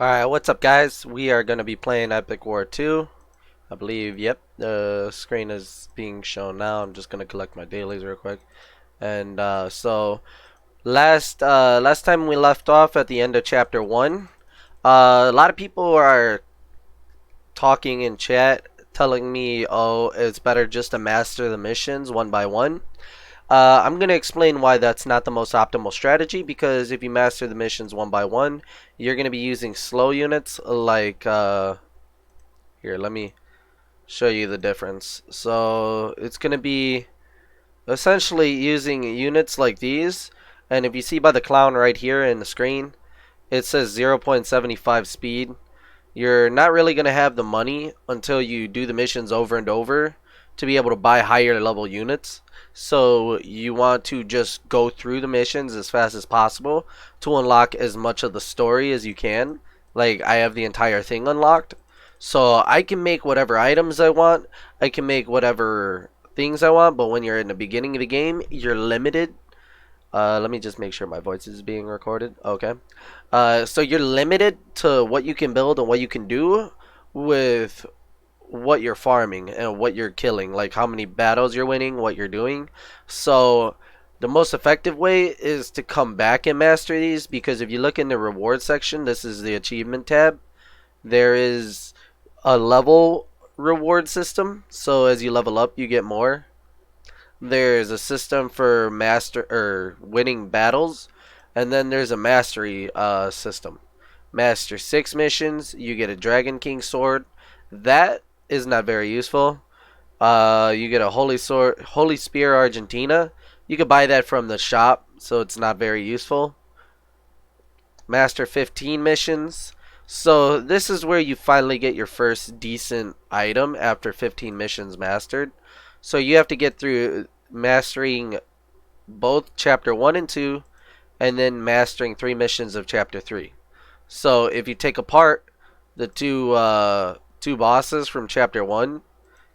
Alright, what's up guys? We are going to be playing Epic War 2. I believe, yep, the screen is being shown now. I'm just going to collect my dailies real quick. And last time we left off at the end of chapter 1, a lot of people are talking in chat telling me, oh, it's better just to master the missions one by one. I'm going to explain why that's not the most optimal strategy, because if you master the missions one by one, you're going to be using slow units like, here, let me show you the difference. So it's going to be essentially using units like these, and if you see by the clown right here in the screen, it says 0.75 speed. You're not really going to have the money until you do the missions over and over to be able to buy higher level units. So you want to just go through the missions as fast as possible to unlock as much of the story as you can. Like, I have the entire thing unlocked. So I can make whatever items I want. I can make whatever things I want. But when you're in the beginning of the game, you're limited. Let me just make sure my voice is being recorded. Okay. So you're limited to what you can build and what you can do with what you're farming and what you're killing, like how many battles you're winning, what you're doing. So the most effective way is to come back and master these, because if you look in the reward section, this is the achievement tab, there is a level reward system. So as you level up, you get more. There's a system for master or winning battles, and then there's a mastery system. Master 6 missions, you get a Dragon King sword. That is not very useful. You get a Holy Spear Argentina. You could buy that from the shop, so it's not very useful. Master 15 missions. So this is where you finally get your first decent item after 15 missions mastered. So you have to get through mastering both chapter 1 and 2, and then mastering 3 missions of chapter 3. So if you take apart the two bosses from chapter 1,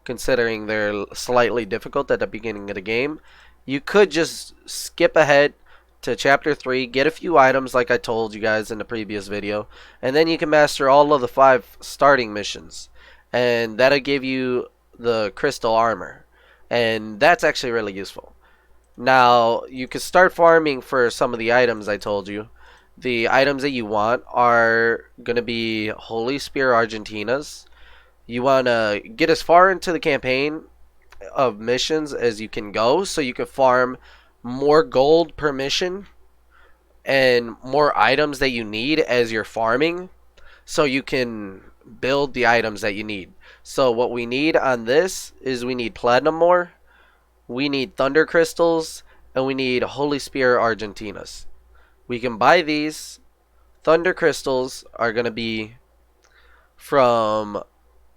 considering they're slightly difficult at the beginning of the game, you could just skip ahead to chapter 3, get a few items like I told you guys in the previous video, and then you can master all of the 5 starting missions. And that'll give you the crystal armor. And that's actually really useful. Now, you can start farming for some of the items I told you. The items that you want are going to be Holy Spear Argentinas. You want to get as far into the campaign of missions as you can go, so you can farm more gold per mission and more items that you need as you're farming, so you can build the items that you need. So what we need on this is we need platinum ore, we need thunder crystals, and we need Holy Spear Argentinas. We can buy these. Thunder crystals are going to be from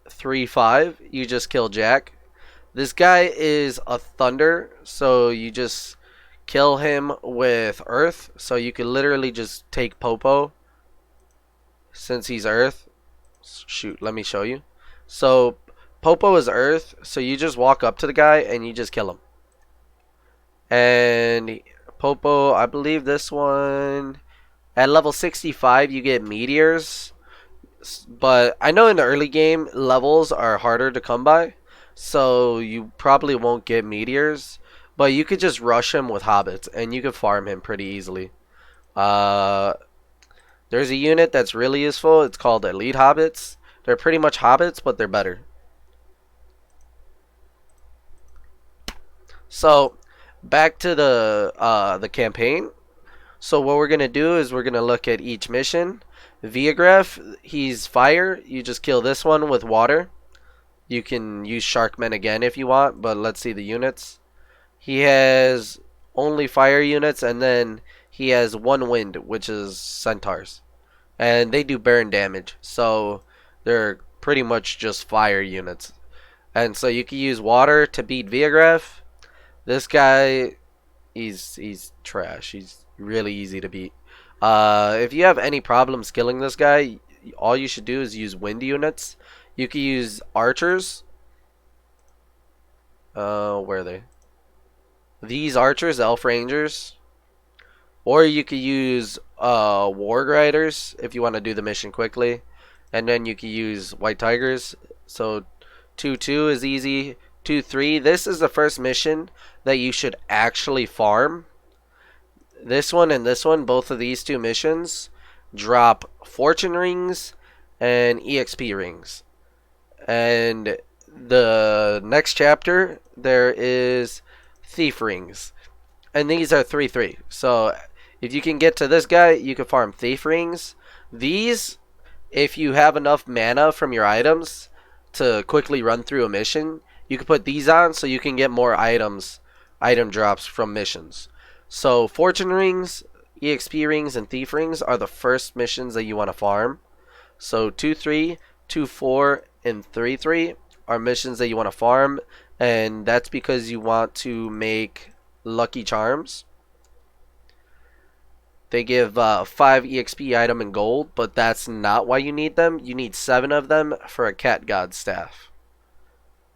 3-5. You just kill Jack. This guy is a thunder, so you just kill him with earth. So you can literally just take Popo since he's earth. Shoot, let me show you. So Popo is earth, so you just walk up to the guy and you just kill him. And Popo, I believe this one, at level 65 you get meteors. But I know in the early game, levels are harder to come by, so you probably won't get meteors. But you could just rush him with Hobbits, and you could farm him pretty easily. Uh, there's a unit that's really useful. It's called Elite Hobbits. They're pretty much Hobbits, but they're better. So, back to the campaign. So what we're going to do is we're going to look at each mission. Viagraph, he's fire. You just kill this one with water. You can use Sharkmen again if you want, but let's see the units. He has only fire units, and then he has one wind, which is centaurs. And they do burn damage, so they're pretty much just fire units. And so you can use water to beat Viagraph. This guy, he's trash. He's really easy to beat. If you have any problems killing this guy, all you should do is use wind units. You can use archers. Where are they? These archers, elf rangers. Or you could use War Riders if you want to do the mission quickly, and then you can use White Tigers. So 2-2 is easy. 2-3. This is the first mission that you should actually farm. This one and this one, both of these two missions, drop Fortune Rings and EXP Rings. And the next chapter, there is Thief Rings. And these are 3-3. So if you can get to this guy, you can farm Thief Rings. These, if you have enough mana from your items to quickly run through a mission, you can put these on so you can get more item drops from missions. So Fortune Rings, EXP Rings, and Thief Rings are the first missions that you want to farm. So 2-3, 2-4, and 3-3 are missions that you want to farm, and that's because you want to make Lucky Charms. They give 5 EXP item in gold, but that's not why you need them. You need 7 of them for a Cat God staff.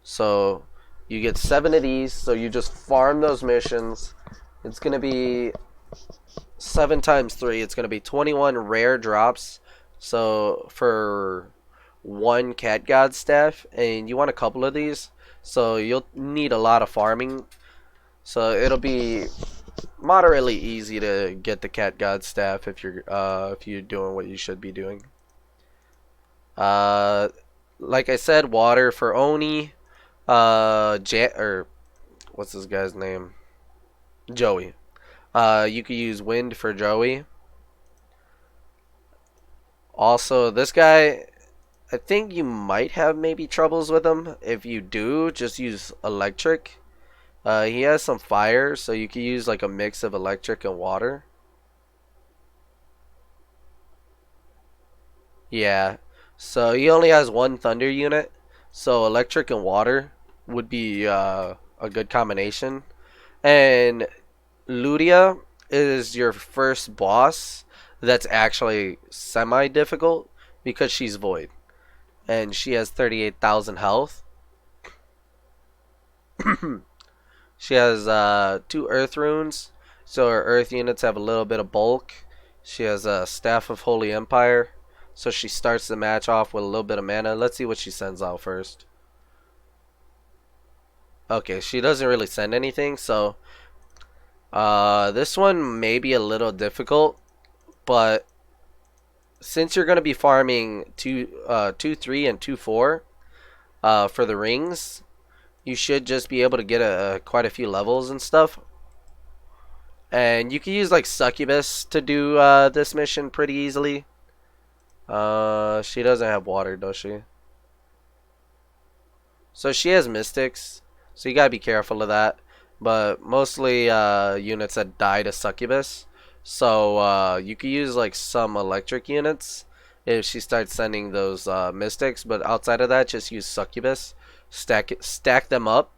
So you get 7 of these, so you just farm those missions. It's going to be 7 times 3. It's going to be 21 rare drops. So for 1 Cat God staff, and you want a couple of these, so you'll need a lot of farming. So it'll be moderately easy to get the Cat God staff if you're doing what you should be doing. Like I said, water for Oni. Or what's this guy's name? Joey. You could use wind for Joey. Also, this guy, I think you might have maybe troubles with him. If you do, just use electric. He has some fire, so you can use like a mix of electric and water. Yeah. So he only has 1 thunder unit, so electric and water would be a good combination. And Ludia is your first boss that's actually semi-difficult because she's void. And she has 38,000 health. She has 2 earth runes, so her earth units have a little bit of bulk. She has a Staff of Holy Empire, so she starts the match off with a little bit of mana. Let's see what she sends out first. Okay, she doesn't really send anything, so this one may be a little difficult, but since you're going to be farming 2-3 and 2-4 for the rings, you should just be able to get quite a few levels and stuff. And you can use like Succubus to do this mission pretty easily. She doesn't have water, does she? So she has Mystics, so you gotta be careful of that. But mostly units that die to Succubus. So you could use like some electric units if she starts sending those Mystics. But outside of that, just use Succubus. Stack them up,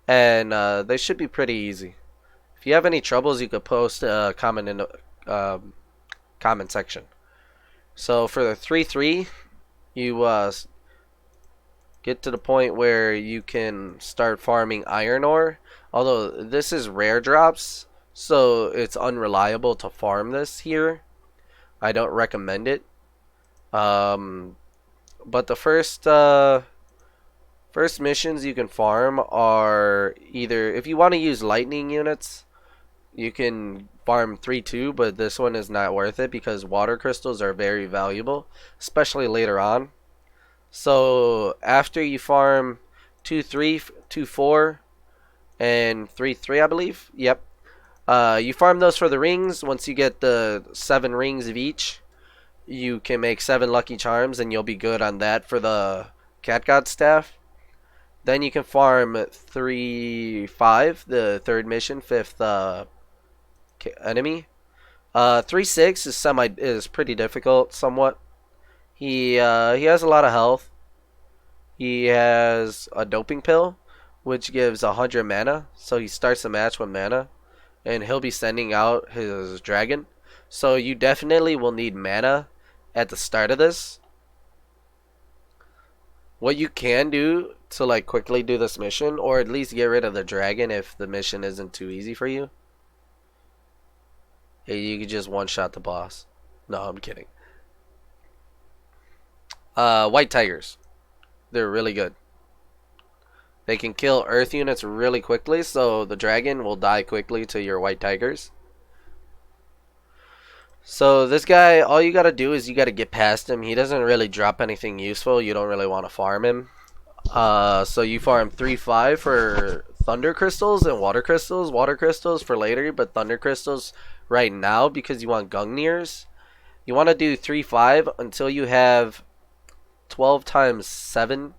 and they should be pretty easy. If you have any troubles, you could post a comment in the comment section. So for the 3-3, you get to the point where you can start farming iron ore. Although this is rare drops, so it's unreliable to farm this here. I don't recommend it. But the first missions you can farm are either, if you want to use lightning units, you can farm 3-2, but this one is not worth it because water crystals are very valuable, especially later on. So after you farm 2-3, 2-4, and 3-3, I believe. Yep. You farm those for the rings. Once you get the 7 rings of each, you can make 7 lucky charms, and you'll be good on that for the Cat God staff. Then you can farm 3-5, the 3rd mission, 5th enemy. 3-6 is pretty difficult, somewhat. He has a lot of health. He has a doping pill, which gives 100 mana. So he starts the match with mana, and he'll be sending out his dragon. So you definitely will need mana at the start of this. What you can do to like quickly do this mission, or at least get rid of the dragon if the mission isn't too easy for you, You could just one-shot the boss. No, I'm kidding. White tigers. They're really good. They can kill earth units really quickly, so the dragon will die quickly to your white tigers. So this guy, all you gotta do is you gotta get past him. He doesn't really drop anything useful. You don't really want to farm him. So you farm 3-5 for thunder crystals and water crystals. Water crystals for later, but thunder crystals right now because you want Gungnir's. You want to do 3-5 until you have 12 times 7.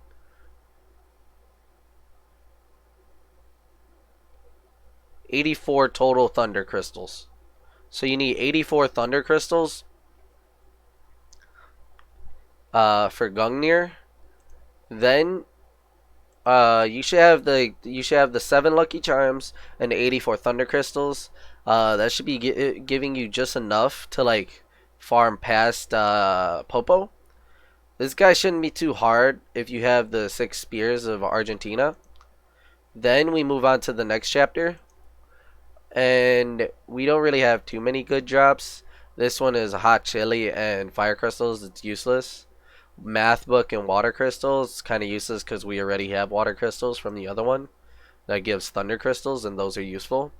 84 total thunder crystals. So you need 84 thunder crystals for Gungnir. Then you should have the 7 lucky charms and 84 thunder crystals. That should be giving you just enough to like farm past Popo. This guy shouldn't be too hard if you have the 6 spears of Argentina. Then we move on to the next chapter. And we don't really have too many good drops. This one is hot chili and fire crystals. It's useless. Math book and water crystals, kind of useless because we already have water crystals from the other one. That gives thunder crystals, and those are useful.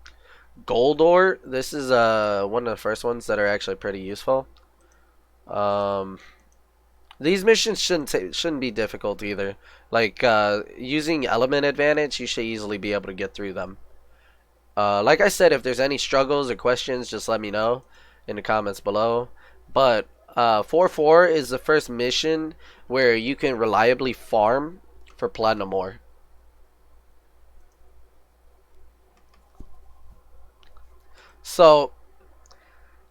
Gold ore. This is one of the first ones that are actually pretty useful. These missions shouldn't be difficult either. Like using element advantage, you should easily be able to get through them. Like I said, if there's any struggles or questions, just let me know in the comments below. But 4-4 is the first mission where you can reliably farm for platinum ore. So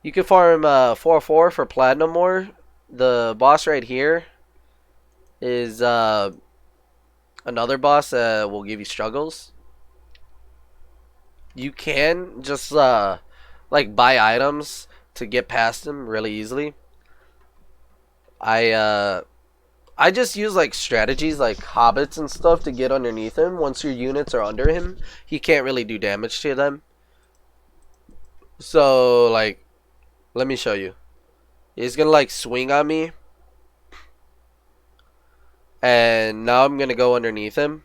you can farm 4-4 for platinum ore. The boss right here is another boss that will give you struggles. You can just like buy items to get past him really easily. I just use like strategies like Hobbits and stuff to get underneath him. Once your units are under him, he can't really do damage to them. So like, let me show you. He's gonna like swing on me, and now I'm gonna go underneath him.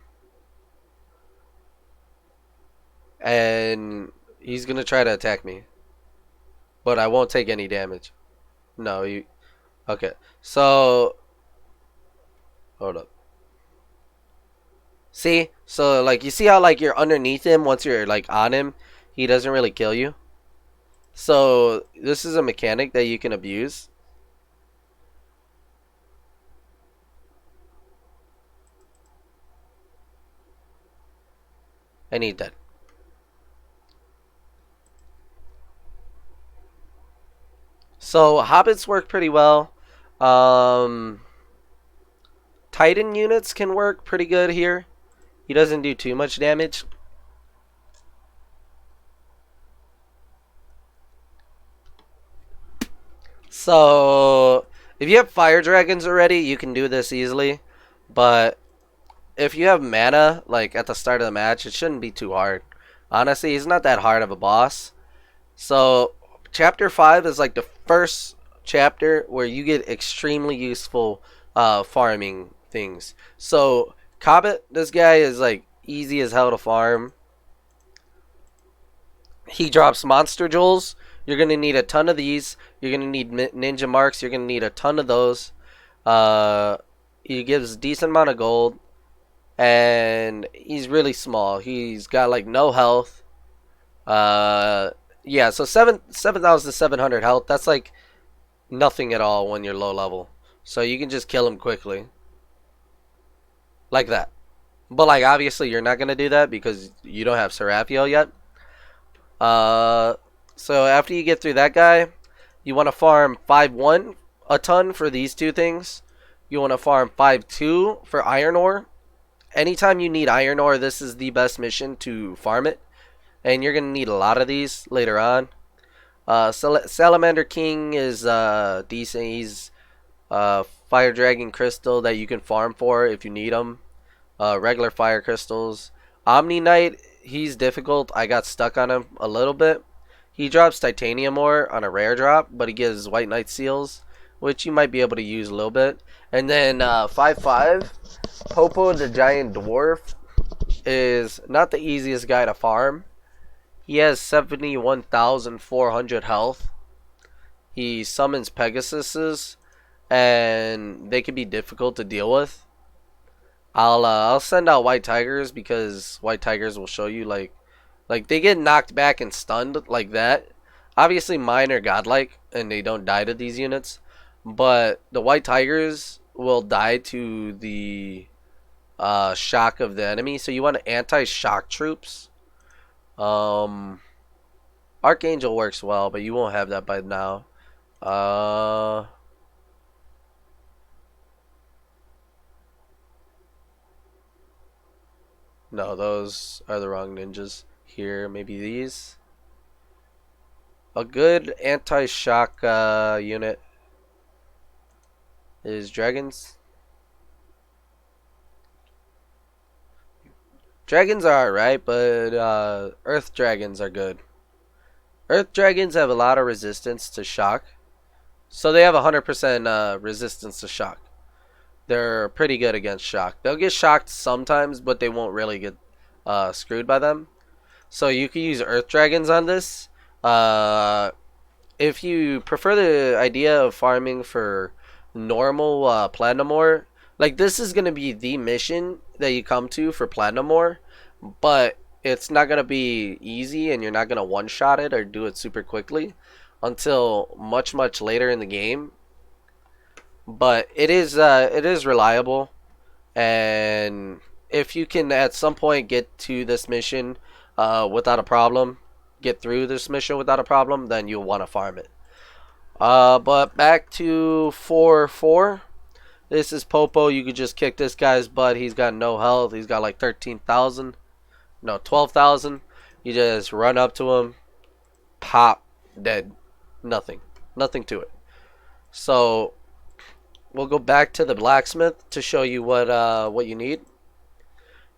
And he's gonna try to attack me, but I won't take any damage. No, you. Okay, so hold up. See, so like you see how like you're underneath him. Once you're like on him, he doesn't really kill you. So this is a mechanic that you can abuse. I need that. So Hobbits work pretty well. Titan units can work pretty good here. He doesn't do too much damage. So if you have fire dragons already, you can do this easily. But if you have mana, like at the start of the match, it shouldn't be too hard. Honestly, he's not that hard of a boss. So Chapter 5 is like the first chapter where you get extremely useful farming things. So Cobbett, this guy is like easy as hell to farm. He drops monster jewels. You're gonna need a ton of these. You're gonna need ninja marks. You're gonna need a ton of those. He gives a decent amount of gold, and he's really small. He's got like no health. Yeah, so 7,700 health. That's like nothing at all when you're low level. So you can just kill him quickly. Like that. But like obviously you're not going to do that because you don't have Seraphiel yet. So after you get through that guy, you want to farm 5-1 a ton for these two things. You want to farm 5-2 for iron ore. Anytime you need iron ore, this is the best mission to farm it. And you're going to need a lot of these later on. Salamander King is decent. He's Fire Dragon Crystal that you can farm for if you need them. Regular Fire Crystals. Omni Knight, he's difficult. I got stuck on him a little bit. He drops titanium ore on a rare drop, but he gives white knight seals, which you might be able to use a little bit. And then 5/5, Popo the giant dwarf is not the easiest guy to farm. He has 71,400 health. He summons Pegasuses, and they can be difficult to deal with. I'll send out white tigers because white tigers will show you like they get knocked back and stunned like that. Obviously mine are godlike and they don't die to these units, but the white tigers will die to the shock of the enemy. So you want anti-shock troops. Archangel works well, but you won't have that by now. No, those are the wrong ninjas. Here, maybe these. A good anti-shock unit is dragons. Dragons are alright, but earth dragons are good. Earth dragons have a lot of resistance to shock. So they have 100% resistance to shock. They're pretty good against shock. They'll get shocked sometimes, but they won't really get screwed by them. So you can use earth dragons on this. If you prefer the idea of farming for normal platinum ore, like this is going to be the mission that you come to for platinum ore, but it's not going to be easy and you're not going to one-shot it or do it super quickly until much later in the game. But it is reliable, and if you can at some point get to this mission without a problem, get through this mission without a problem, then you'll want to farm it. But back to 4/4. This is Popo. You could just kick this guy's butt. He's got no health. He's got like 13,000. No, 12,000. You just run up to him. Pop. Dead. Nothing. Nothing to it. So we'll go back to the blacksmith to show you what you need.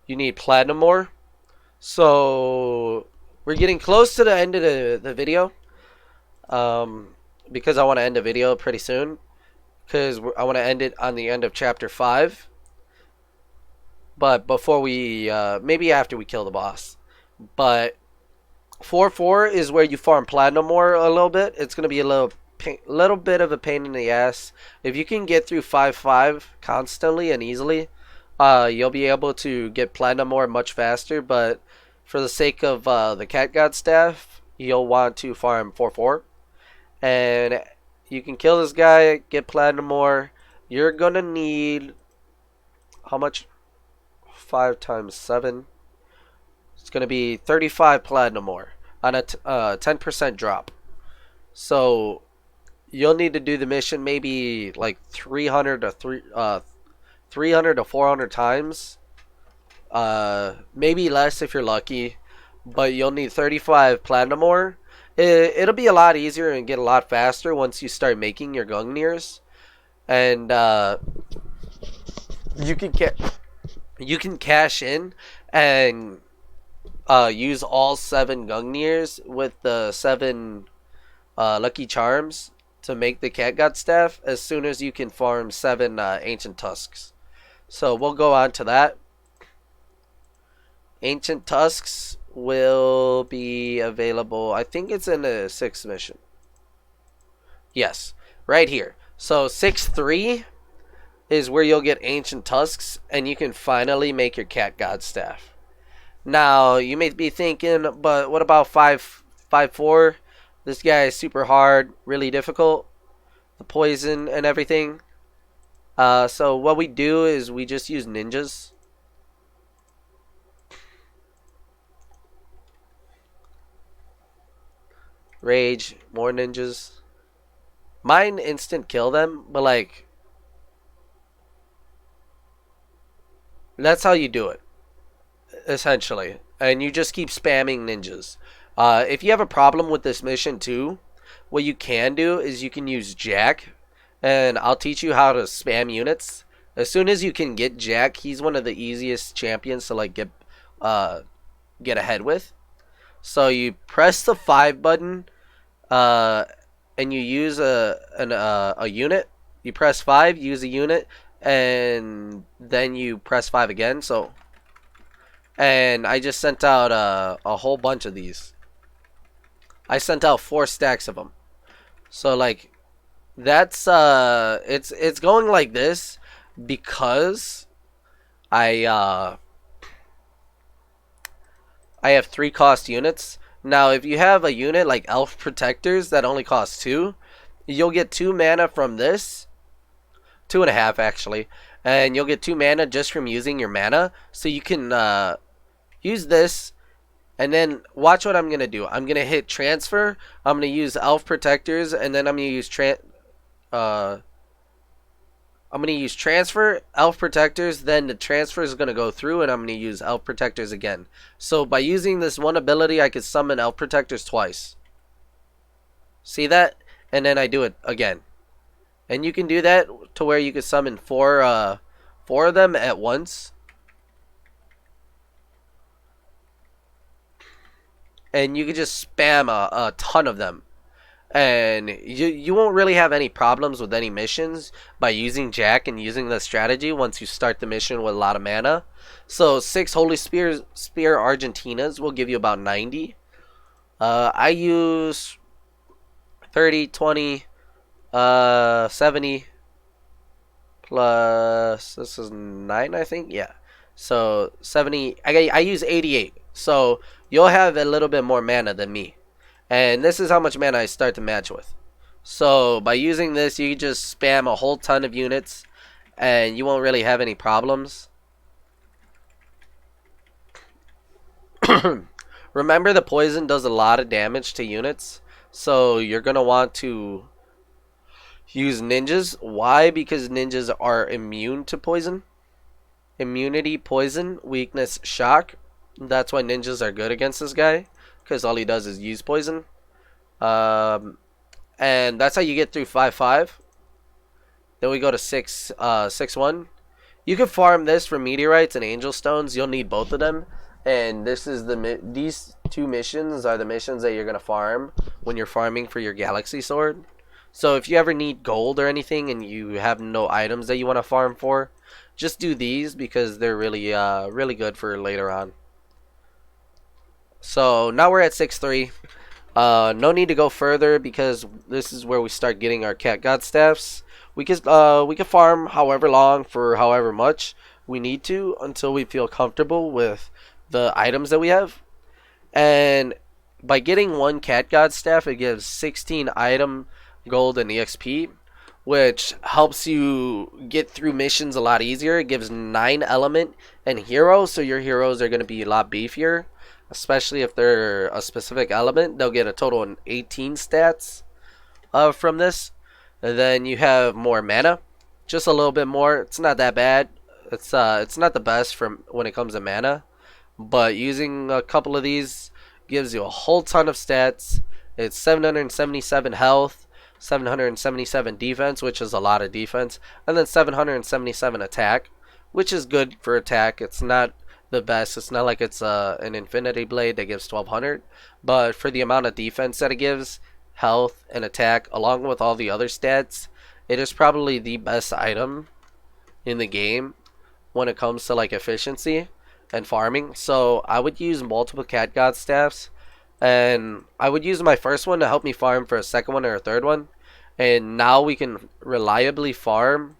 You need platinum ore. So we're getting close to the end of the video. Because I want to end the video pretty soon. Because I want to end it on the end of chapter 5. But before we, maybe after we kill the boss. But 4/4 is where you farm platinum ore a little bit. It's going to be a little bit of a pain in the ass. If you can get through 5/5 constantly and easily, you'll be able to get platinum ore much faster. But for the sake of the cat god staff, you'll want to farm 4/4. And you can kill this guy, get platinum ore. You're gonna need how much? 5 times 7. It's gonna be 35 platinum ore on a 10% drop. So you'll need to do the mission maybe like 300 to 400 times. Maybe less if you're lucky, but you'll need 35 platinum ore. It'll be a lot easier and get a lot faster once you start making your Gungnir's. And you can cash in and use all 7 Gungnir's with the 7 lucky charms to make the cat god staff as soon as you can farm 7 ancient tusks. So we'll go on to that. Ancient tusks will be available, I think it's in the 6th mission. Yes, right here. So 6/3 is where you'll get ancient tusks and you can finally make your cat god staff. Now you may be thinking, but what about 5/4? This guy is super hard, really difficult, the poison and everything. So what we do is we just use ninjas. Rage, more ninjas. Mine instant kill them, but like that's how you do it, essentially. And you just keep spamming ninjas. If you have a problem with this mission too, what you can do is you can use Jack, and I'll teach you how to spam units. As soon as you can get Jack, he's one of the easiest champions to like get ahead with. So you press the 5 button, uh, and you use a unit. You press 5, use a unit, and then you press 5 again. So, and I just sent out a whole bunch of these. I sent out 4 stacks of them. So like that's it's going like this because I uh I have 3 cost units. Now, if you have a unit like Elf Protectors that only costs 2, you'll get 2 mana from this. 2.5 actually. And you'll get 2 mana just from using your mana. So you can use this. And then watch what I'm going to do. I'm going to hit transfer. I'm going to use Elf Protectors. And then I'm going to use I'm going to use transfer, Elf Protectors, then the transfer is going to go through, and I'm going to use Elf Protectors again. So by using this one ability, I could summon Elf Protectors twice. See that? And then I do it again. And you can do that to where you could summon four of them at once. And you could just spam a ton of them. And you won't really have any problems with any missions by using Jack and using the strategy once you start the mission with a lot of mana. So 6 Holy Spear Argentinas will give you about 90. I use 30, 20, 70 plus this is 9, I think. Yeah. So 70. I use 88. So you'll have a little bit more mana than me. And this is how much mana I start the match with. So by using this, you just spam a whole ton of units, and you won't really have any problems. Remember, the poison does a lot of damage to units, so you're going to want to use ninjas. Why? Because ninjas are immune to poison. Immunity, poison, weakness, shock. That's why ninjas are good against this guy, because all he does is use poison. And that's how you get through 5-5. Then we go to 6-1. You can farm this for meteorites and angel stones. You'll need both of them. And this is these 2 missions are the missions that you're gonna farm when you're farming for your galaxy sword. So if you ever need gold or anything and you have no items that you want to farm for, just do these because they're really good for later on. So now we're at 6-3. No need to go further because this is where we start getting our cat god staffs. We can farm however long for however much we need to until we feel comfortable with the items that we have. And by getting 1 cat god staff, it gives 16 item gold and EXP, which helps you get through missions a lot easier. It gives 9 element and hero, so your heroes are going to be a lot beefier. Especially if they're a specific element, they'll get a total of 18 stats from this. And then you have more mana, just a little bit more. It's not that bad. It's not the best from when it comes to mana, but using a couple of these gives you a whole ton of stats. It's 777 health, 777 defense, which is a lot of defense, and then 777 attack, which is good for attack. It's not the best. It's not like it's an infinity blade that gives 1200, but for the amount of defense that it gives, health and attack, along with all the other stats, it is probably the best item in the game when it comes to like efficiency and farming. So I would use multiple cat god staffs, and I would use my first one to help me farm for a second one or a third one, and now we can reliably farm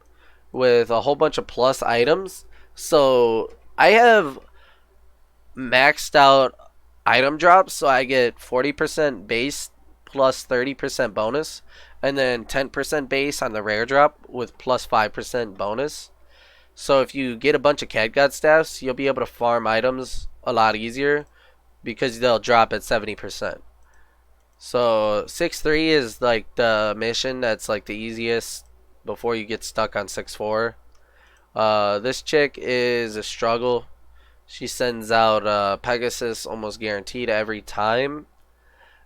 with a whole bunch of plus items. So I have maxed out item drops, so I get 40% base plus 30% bonus, and then 10% base on the rare drop with plus 5% bonus. So if you get a bunch of cat god staffs, you'll be able to farm items a lot easier because they'll drop at 70%. So 6-3 is like the mission that's like the easiest before you get stuck on 6-4. This chick is a struggle. She sends out Pegasus almost guaranteed every time,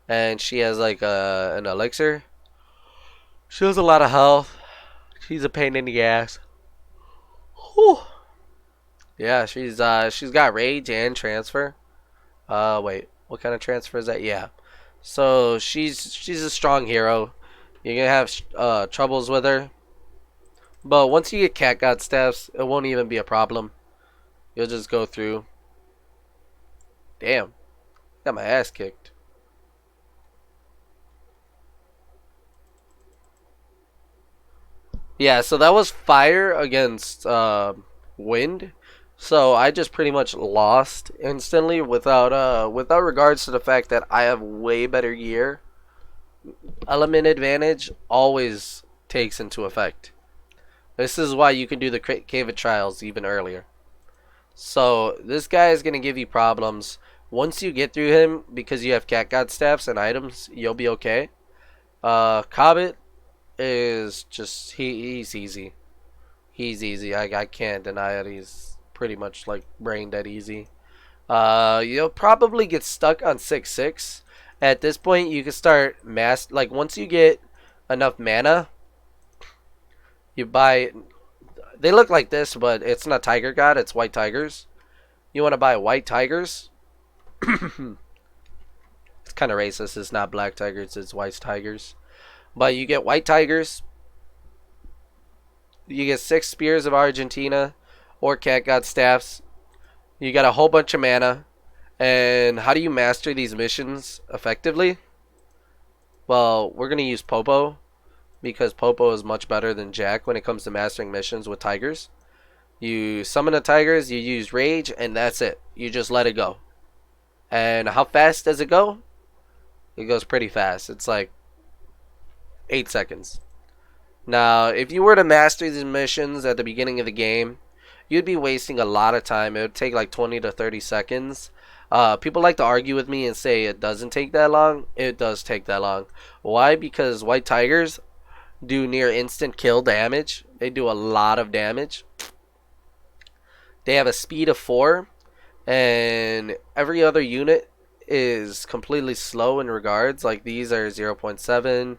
and she has like an elixir. She has a lot of health. She's a pain in the ass. Whew. Yeah, she's got rage and transfer. Wait. What kind of transfer is that? Yeah. So she's a strong hero. You're gonna have troubles with her, but once you get Cat God staffs, it won't even be a problem. You'll just go through. Damn, got my ass kicked. Yeah, so that was fire against wind. So I just pretty much lost instantly without regards to the fact that I have way better gear. Element advantage always takes into effect. This is why you can do the Cave of Trials even earlier. So this guy is gonna give you problems. Once you get through him, because you have Cat God staffs and items, you'll be okay. Cobbit is just he's easy. He's easy. I can't deny it. He's pretty much like brain dead easy. You'll probably get stuck on 6/6. At this point, you can start like once you get enough mana, you buy. They look like this, but it's not Tiger God. It's white tigers. You want to buy white tigers. It's kind of racist. It's not black tigers. It's white tigers. But you get white tigers. You get 6 spears of Argentina or Cat God staffs. You got a whole bunch of mana. And how do you master these missions effectively? Well, we're going to use Popo, because Popo is much better than Jack when it comes to mastering missions with tigers. You summon the tigers, you use Rage, and that's it. You just let it go. And how fast does it go? It goes pretty fast. It's like 8 seconds. Now, if you were to master these missions at the beginning of the game, you'd be wasting a lot of time. It would take like 20 to 30 seconds. People like to argue with me and say it doesn't take that long. It does take that long. Why? Because white tigers do near instant kill damage. They do a lot of damage. They have a speed of 4, and every other unit is completely slow in regards. Like these are 0.7.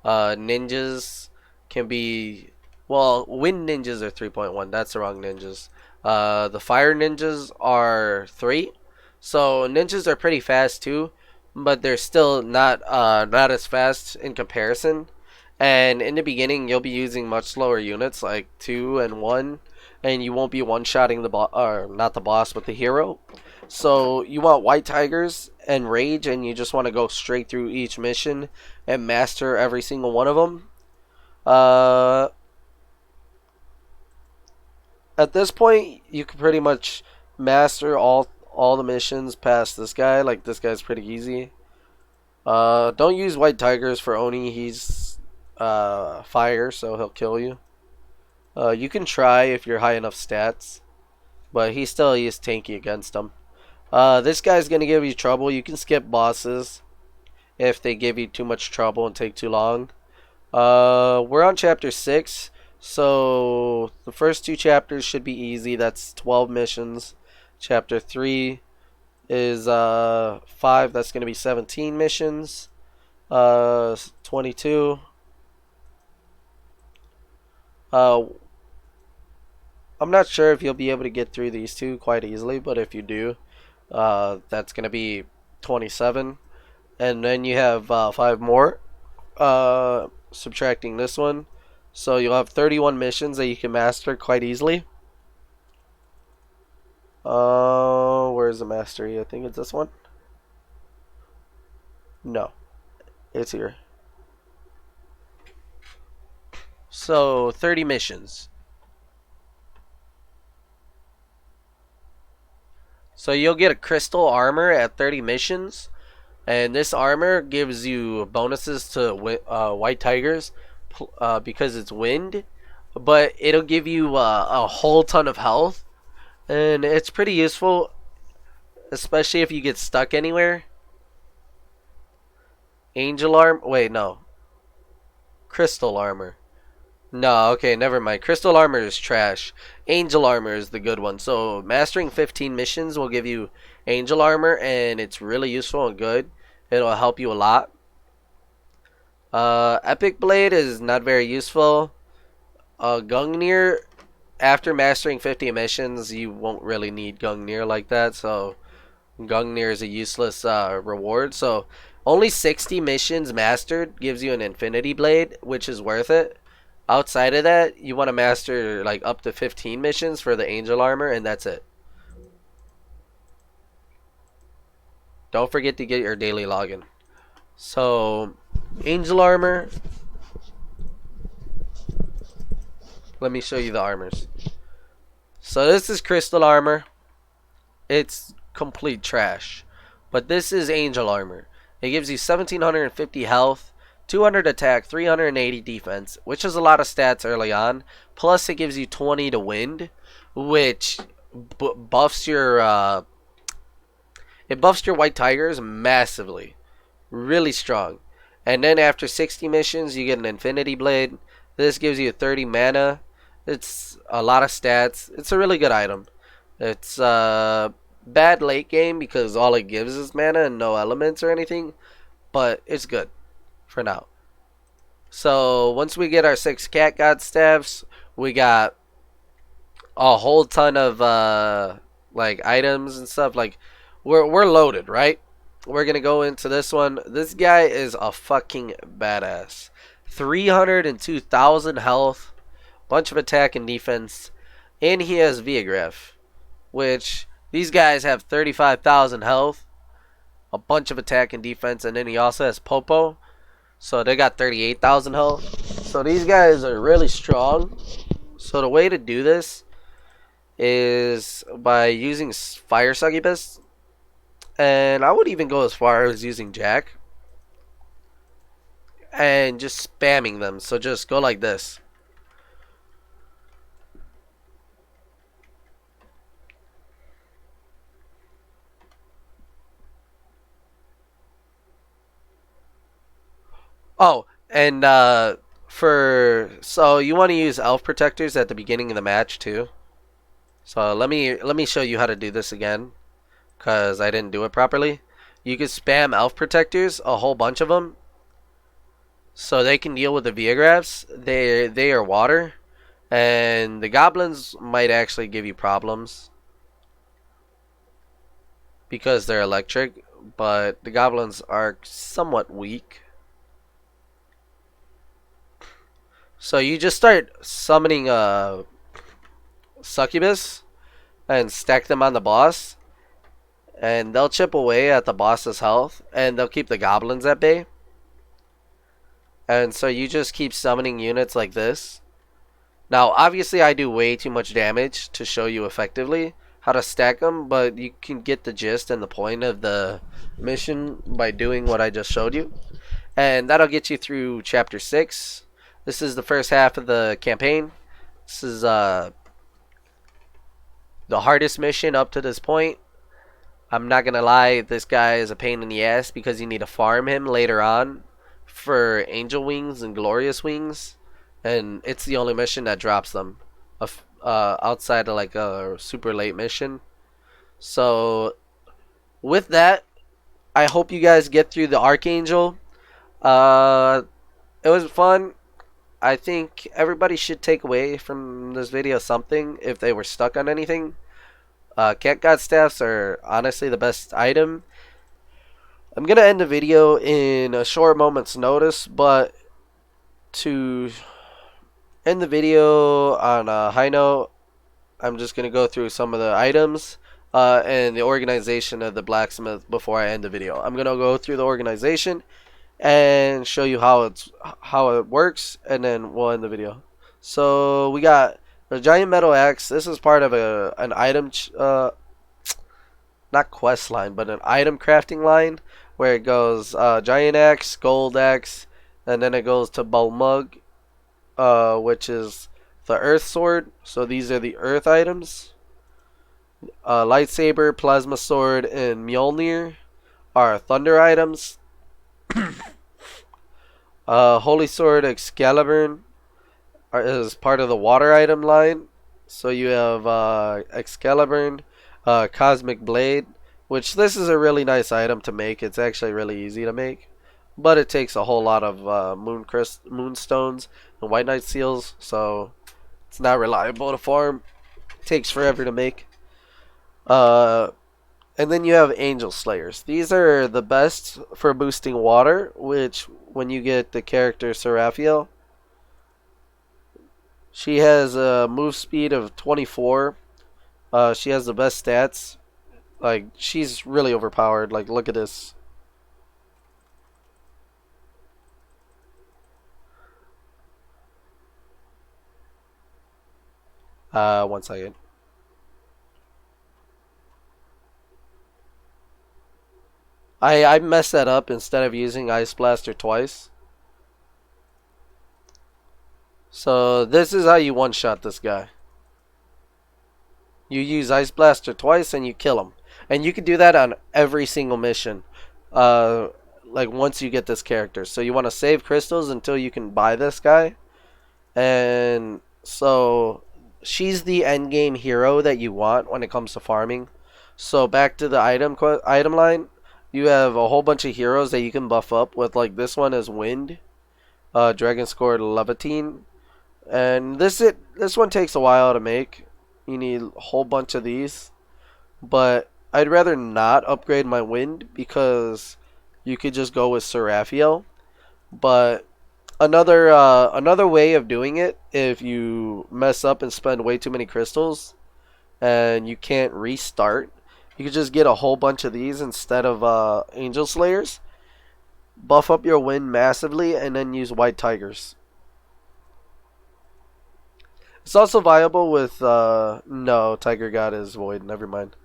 Ninjas can be, well, wind ninjas are 3.1. That's the wrong ninjas. The fire ninjas are 3. So ninjas are pretty fast too, but they're still not as fast in comparison. And in the beginning, you'll be using much slower units like 2 and 1, and you won't be one-shotting the boss, or not the boss, but the hero. So you want white tigers and rage, and you just want to go straight through each mission and master every single one of them. At this point, you can pretty much master all the missions past this guy. Like this guy's pretty easy. Don't use white tigers for Oni. He's fire, so he'll kill you. You can try if you're high enough stats, but he is tanky against them. This guy's gonna give you trouble. You can skip bosses if they give you too much trouble and take too long. We're on chapter 6, so the first 2 chapters should be easy. That's 12 missions. Chapter 3 is 5. That's gonna be 17 missions. 22. I'm not sure if you'll be able to get through these 2 quite easily, but if you do, that's gonna be 27. And then you have 5 more, subtracting this one, so you'll have 31 missions that you can master quite easily. Where's the mastery? I think it's this one. No, it's here. So 30 missions. So you'll get a crystal armor at 30 missions, and this armor gives you bonuses to white tigers because it's wind, but it'll give you a whole ton of health, and it's pretty useful, especially if you get stuck anywhere. Angel armor? Wait, no. Crystal armor. No, okay, never mind. Crystal armor is trash. Angel armor is the good one. So mastering 15 missions will give you angel armor, and it's really useful and good. It'll help you a lot. Epic blade is not very useful. Gungnir, after mastering 50 missions, you won't really need Gungnir like that. So Gungnir is a useless reward. So only 60 missions mastered gives you an Infinity Blade, which is worth it. Outside of that, you want to master like up to 15 missions for the Angel Armor, and that's it. Don't forget to get your daily login. So, Angel Armor. Let me show you the armors. So this is Crystal Armor. It's complete trash. But this is Angel Armor. It gives you 1750 health, 200 attack, 380 defense, which is a lot of stats early on. Plus it gives you 20 to wind, which buffs your it buffs your White Tigers massively. Really strong. And then after 60 missions, you get an Infinity Blade. This gives you 30 mana. It's a lot of stats. It's a really good item. It's bad late game because all it gives is mana and no elements or anything. But it's good for now. So once we get our 6 Cat God staffs, we got a whole ton of like items and stuff. Like we're loaded, right? We're gonna go into this one. This guy is a fucking badass. 302,000 health, bunch of attack and defense, and he has Viagraph, which these guys have 35,000 health, a bunch of attack and defense, and then he also has Popo, so they got 38,000 health. So these guys are really strong. So the way to do this is by using Fire Succubus. And I would even go as far as using Jack. And just spamming them. So just go like this. Oh, and so you want to use Elf Protectors at the beginning of the match too. So let me show you how to do this again, because I didn't do it properly. You can spam Elf Protectors, a whole bunch of them, so they can deal with the Viagraphs. They are water, and the goblins might actually give you problems because they're electric, but the goblins are somewhat weak. So you just start summoning Succubus and stack them on the boss, and they'll chip away at the boss's health, and they'll keep the goblins at bay. And so you just keep summoning units like this. Now, obviously, I do way too much damage to show you effectively how to stack them, but you can get the gist and the point of the mission by doing what I just showed you. And that'll get you through Chapter 6. This is the first half of the campaign. This is the hardest mission up to this point. I'm not gonna lie, this guy is a pain in the ass because you need to farm him later on for Angel Wings and Glorious Wings, and it's the only mission that drops them outside of like a super late mission. So with that, I hope you guys get through the Archangel. It was fun. I think everybody should take away from this video something if they were stuck on anything. Cat God Staffs are honestly the best item. I'm going to end the video in a short moment's notice, but to end the video on a high note, I'm just going to go through some of the items and the organization of the blacksmith before I end the video. I'm going to go through the organization and show you how it works, and then we'll end the video. So we got the giant metal axe. This is part of an item not quest line, but an item crafting line, where it goes giant axe, gold axe, and then it goes to Balmug, which is the earth sword. So these are the earth items. Lightsaber, plasma sword, and Mjolnir are thunder items. Holy Sword Excalibur is part of the water item line. So you have Excalibur, Cosmic Blade, which this is a really nice item to make. It's actually really easy to make, but it takes a whole lot of moonstones and White Knight seals, so it's not reliable to farm. It takes forever to make. And then you have Angel Slayers. These are the best for boosting water, which when you get the character Seraphiel, she has a move speed of 24. She has the best stats. Like, she's really overpowered. Like, look at this. One second. I messed that up instead of using Ice Blaster twice. So this is how you one-shot this guy. You use Ice Blaster twice and you kill him. And you can do that on every single mission. Uh, like once you get this character. So you want to save crystals until you can buy this guy. And so she's the end game hero that you want when it comes to farming. So back to the item line. You have a whole bunch of heroes that you can buff up with. Like this one is Wind. Dragon scored Levitine. And this one takes a while to make. You need a whole bunch of these. But I'd rather not upgrade my Wind because you could just go with Seraphiel. But another way of doing it, if you mess up and spend way too many crystals and you can't restart, you could just get a whole bunch of these instead of Angel Slayers. Buff up your Wind massively and then use White Tigers. It's also viable with no, Tiger God is void, never mind.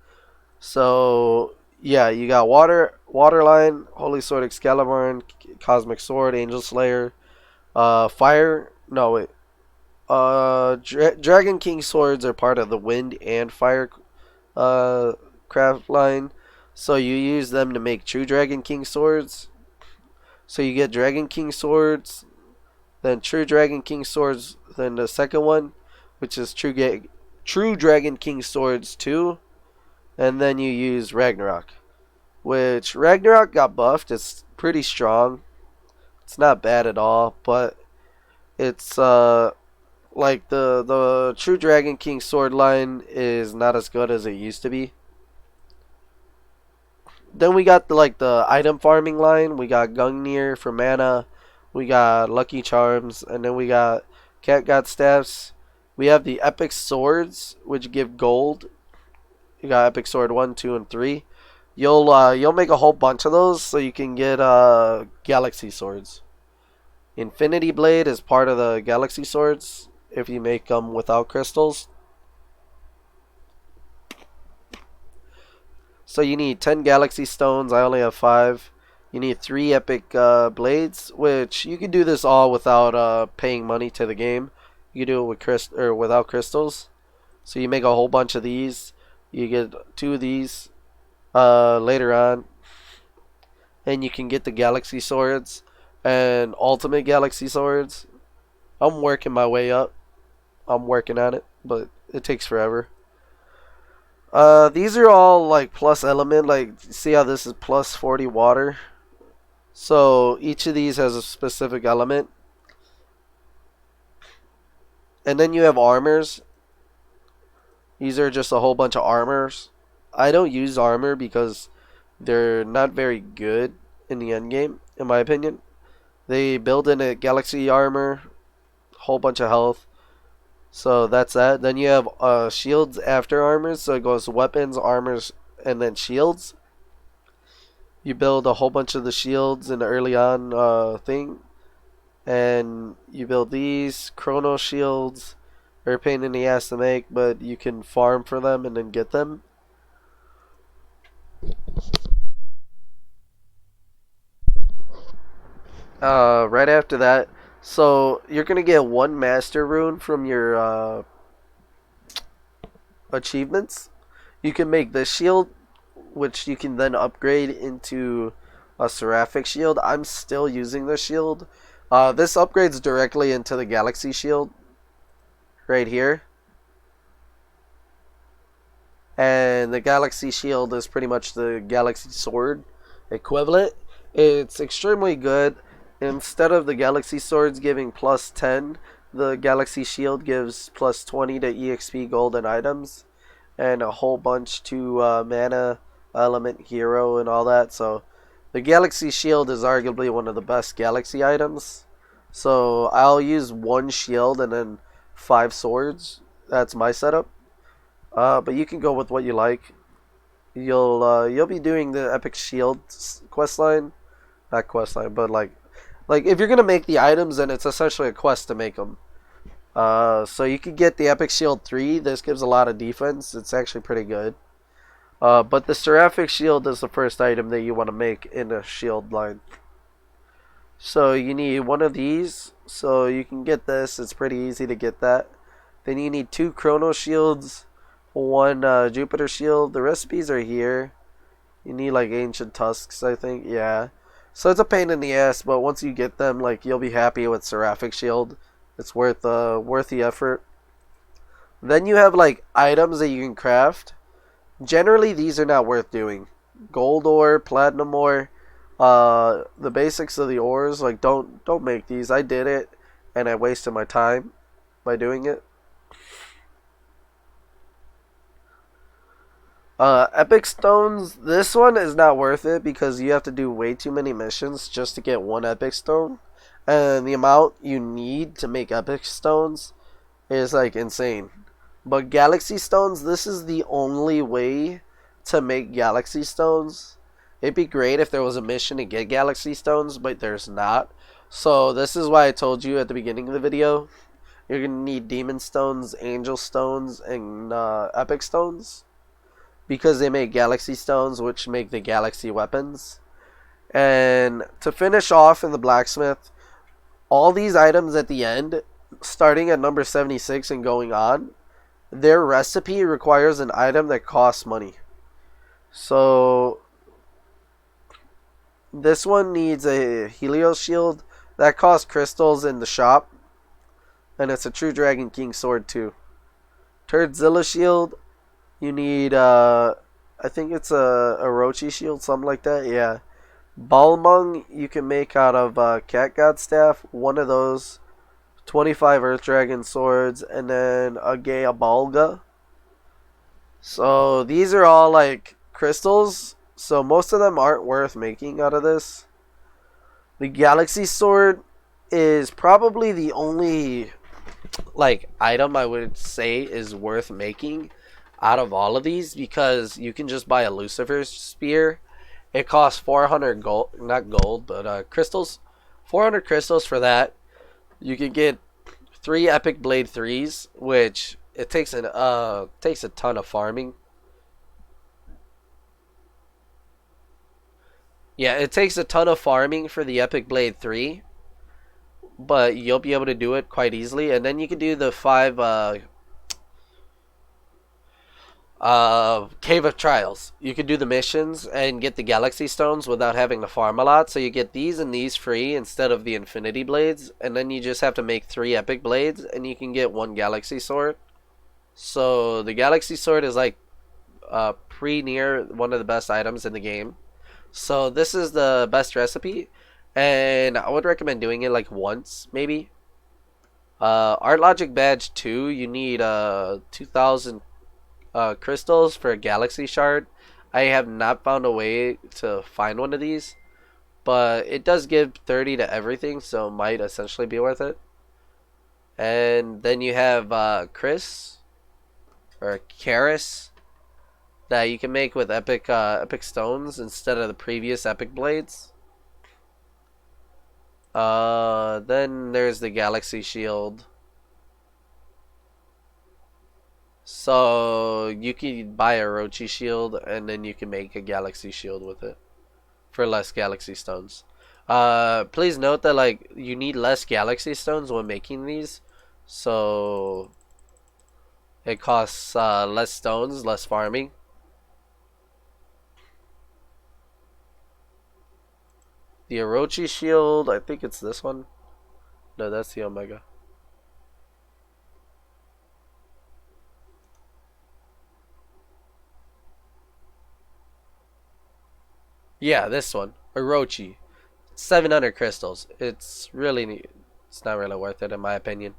So yeah, you got Waterline, Holy Sword Excalibur, Cosmic Sword, Angel Slayer, Fire. No wait, Dragon King swords are part of the Wind and Fire craft line. So you use them to make true Dragon King swords. So you get Dragon King swords, then true Dragon King swords, then the second one, which is true Dragon King swords 2, and then you use Ragnarok, which Ragnarok got buffed. It's pretty strong. It's not bad at all, but it's like the true Dragon King sword line is not as good as it used to be. Then we got the item farming line. We got Gungnir for mana. We got Lucky Charms, and then we got Cat God Staffs. We have the Epic Swords, which give gold. You got Epic Sword 1, 2, and 3. You'll make a whole bunch of those so you can get Galaxy Swords. Infinity Blade is part of the Galaxy Swords if you make them without crystals. So you need 10 Galaxy Stones. I only have 5. You need 3 Epic Blades, which you can do this all without paying money to the game. You can do it with without crystals. So you make a whole bunch of these. You get 2 of these later on. And you can get the Galaxy Swords and Ultimate Galaxy Swords. I'm working my way up. I'm working on it, but it takes forever. These are all like plus element. Like, see how this is plus 40 water? So each of these has a specific element. And then you have armors. These are just a whole bunch of armors. I don't use armor because they're not very good in the end game, in my opinion. They build in a galaxy armor, whole bunch of health. So that's that. Then you have shields after armors. So it goes weapons, armors, and then shields. You build a whole bunch of the shields in the early on thing. And you build these chrono shields. They're a pain in the ass to make, but you can farm for them and then get them. Right after that, so you're gonna get 1 master rune from your achievements. You can make this shield, which you can then upgrade into a seraphic shield. I'm still using this shield. This upgrades directly into the galaxy shield right here. And the galaxy shield is pretty much the galaxy sword equivalent. It's extremely good. Instead of the galaxy swords giving plus 10, the galaxy shield gives plus 20 to EXP gold and items, and a whole bunch to mana element hero and all that. So the Galaxy Shield is arguably one of the best Galaxy items. So I'll use one shield and then 5 swords. That's my setup. But you can go with what you like. You'll be doing the Epic Shield questline, not questline, but like if you're gonna make the items, then it's essentially a quest to make them. So you could get the Epic Shield 3. This gives a lot of defense. It's actually pretty good. But the Seraphic Shield is the first item that you want to make in a shield line. So you need one of these. So you can get this. It's pretty easy to get that. Then you need 2 Chrono Shields, 1 Jupiter Shield. The recipes are here. You need like Ancient Tusks, I think. Yeah. So it's a pain in the ass, but once you get them, like you'll be happy with Seraphic Shield. It's worth the effort. Then you have like items that you can craft. Generally, these are not worth doing. Gold ore, platinum ore, the basics of the ores. Like don't make these. I did it, and I wasted my time by doing it. Epic stones. This one is not worth it because you have to do way too many missions just to get 1 epic stone, and the amount you need to make epic stones is like insane. But Galaxy Stones, this is the only way to make Galaxy Stones. It'd be great if there was a mission to get Galaxy Stones, but there's not. So this is why I told you at the beginning of the video, you're going to need Demon Stones, Angel Stones, and Epic Stones. Because they make Galaxy Stones, which make the Galaxy weapons. And to finish off in the Blacksmith, all these items at the end, starting at number 76 and going on, their recipe requires an item that costs money. So this one needs a Helios Shield that costs crystals in the shop, and it's a True Dragon King sword too. Turdzilla Shield, you need I think it's a Orochi Shield, something like that. Yeah. Balmung you can make out of Cat God Staff, one of those. 25 Earth Dragon swords, and then a Gea Balga. So these are all like crystals, so most of them aren't worth making out of this. The Galaxy Sword is probably the only like item I would say is worth making out of all of these, because you can just buy a Lucifer Spear. It costs 400 gold, not gold, but crystals. 400 crystals for that. You can get 3 Epic Blade 3s, which it takes a ton of farming. Yeah, it takes a ton of farming for the Epic Blade 3, but you'll be able to do it quite easily. And then you can do the 5 Cave of Trials. You can do the missions and get the Galaxy Stones without having to farm a lot. So you get these and these free instead of the Infinity Blades. And then you just have to make 3 Epic Blades and you can get 1 Galaxy Sword. So the Galaxy Sword is like pretty near one of the best items in the game. So this is the best recipe. And I would recommend doing it like once, maybe. Art Logic Badge 2, you need 2,000 crystals for a Galaxy Shard. I have not found a way to find one of these, but it does give 30 to everything, so it might essentially be worth it. And then you have Chris or Karis that you can make with epic stones instead of the previous epic blades. Then there's the Galaxy Shield. So you can buy a Orochi Shield and then you can make a Galaxy Shield with it for less Galaxy Stones. Please note that like you need less Galaxy Stones when making these, so it costs less stones, less farming. The Orochi Shield, I think it's this one. No, that's the Omega. Yeah, this one. Orochi. 700 crystals. It's not really worth it in my opinion.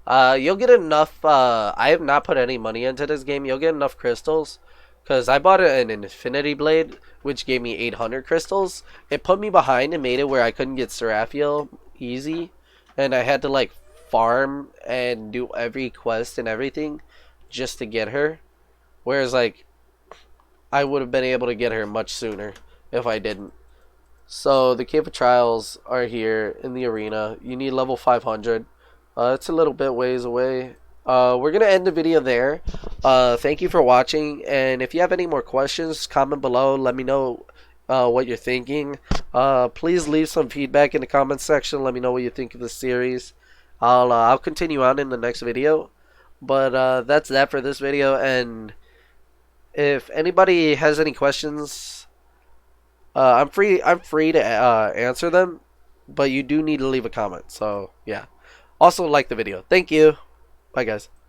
You'll get enough, I have not put any money into this game. You'll get enough crystals Because I bought an infinity blade, which gave me 800 crystals. It put me behind and made it where I couldn't get Seraphiel easy. And I had to like farm and do every quest and everything just to get her. Whereas like I would have been able to get her much sooner if I didn't. So the Cave of Trials are here in the arena. You need level 500. It's a little bit ways away. We're gonna end the video there. Thank you for watching, and if you have any more questions, comment below. Let me know what you're thinking. Please leave some feedback in the comments section. Let me know what you think of the series. I'll continue on in the next video. But that's that for this video, and if anybody has any questions, I'm free to answer them, but you do need to leave a comment. So yeah. Also like the video. Thank you. Bye guys.